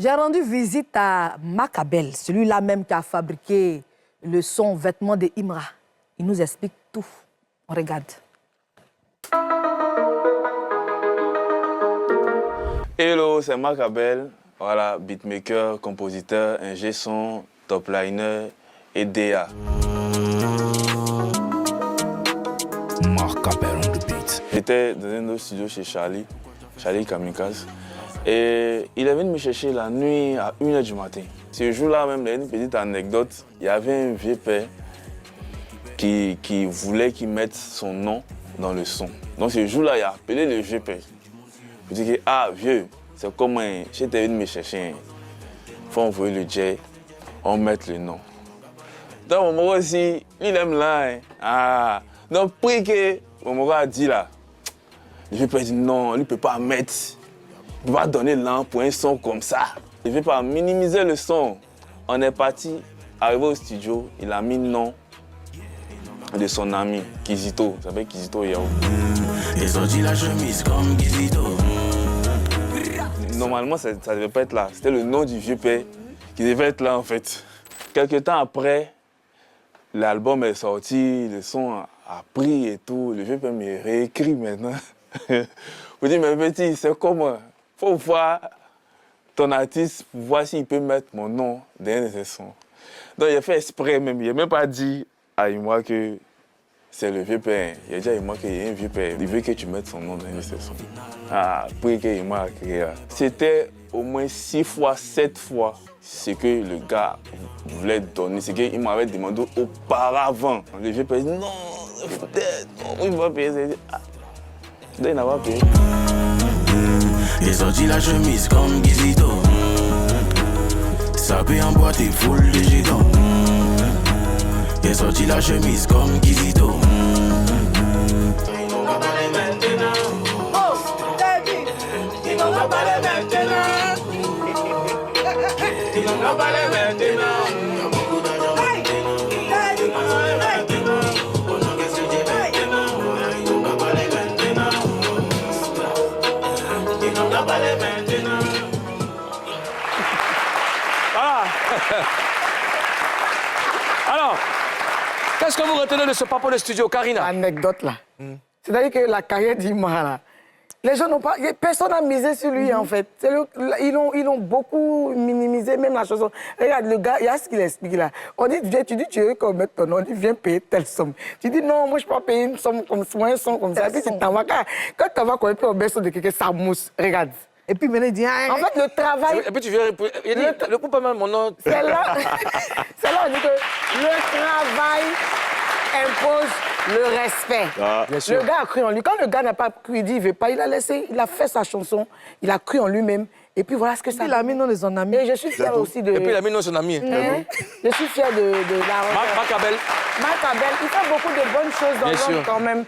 J'ai rendu visite à Macabel, celui-là même qui a fabriqué le son vêtement de Imra. Il nous explique tout. On regarde. Hello, c'est Macabel. Voilà, beatmaker, compositeur, ingé son, top liner et DA. Macabel on the beat. J'étais dans un autre studio chez Charlie Kamikaze. Et il est venu me chercher la nuit à 1h du matin. Ce jour-là même, il y a une petite anecdote. Il y avait un vieux père qui voulait qu'il mette son nom dans le son. Donc ce jour-là, il a appelé le vieux père. Il dit que, ah vieux, c'est comment j'étais venu me chercher. Il faut envoyer le jet, on met le nom. Donc mon aussi, il aime là. Hein. Ah. Donc pris que mon a dit là, le vieux père dit non, il ne peut pas mettre. Il va donner l'an pour un son comme ça. Il ne veut pas minimiser le son. On est parti, arrivé au studio, il a mis le nom de son ami, Kizito. Il s'appelle Kizito Yao. Ils ont dit la chemise comme Kizito. Normalement, ça ne devait pas être là. C'était le nom du vieux père qui devait être là en fait. Quelques temps après, l'album est sorti, le son a pris et tout. Le vieux père me réécrit maintenant. Je dis, mais petit, c'est comment? Il faut voir ton artiste pour voir s'il peut mettre mon nom dans un de ses sons. Donc il a fait exprès même, il n'a même pas dit à moi que c'est le vieux père. Il a dit à moi qu'il y a un vieux père. Il veut que tu mettes son nom dans un de ses sons. Ah, puis qu'il m'a créé. C'était au moins 6 fois, 7 fois ce que le gars voulait donner, ce qu'il m'avait demandé auparavant. Le vieux père dit non, il va payer. Ah. Donc il n'a pas payé. Ils ont dit la chemise comme Kizito. Ça peut en boîte et full de gigot. Ils ont dit la chemise comme Kizito. Ils n'ont pas parlé maintenant. Oh, David! Ils n'ont pas parlé maintenant. Ils n'ont pas parlé maintenant. Il y a beaucoup d'argent maintenant. Ils n'ont pas parlé maintenant. Pendant que c'est dit maintenant. Ils n'ont pas parlé maintenant. Ils n'ont pas parlé maintenant. Voilà. Alors, qu'est-ce que vous retenez de ce papa de studio, Karina? Anecdote là. C'est-à-dire que la carrière d'Imra là, les gens n'ont pas, personne n'a misé sur lui en fait. Ils ont beaucoup minimisé même la chanson. Regarde le gars, il y a ce qu'il explique là. On dit, tu dis, tu veux qu'on mette ton nom, on dit, viens payer telle somme. Tu dis, non, moi je peux pas payer une somme comme ça, un son comme ça. Et puis tu t'en vas, quand tu vas connaître un berceau de quelqu'un, ça mousse. Regarde. Et puis maintenant, il dit... En fait, le travail... Et puis tu viens... Il dit, le coup pas mal mon nom. C'est là, on dit que le travail impose le respect. Ah, bien sûr. Le gars a cru en lui. Quand le gars n'a pas cru, il dit il veut pas, il a laissé, il a fait sa chanson, il a cru en lui-même. Et puis voilà ce que ça Il a mis nom de son ami. Et je suis fière aussi de... Et puis il a mis nom de son ami. Je suis fière de la... Macabel. Macabel, il fait beaucoup de bonnes choses dans Bien le monde sûr. quand même.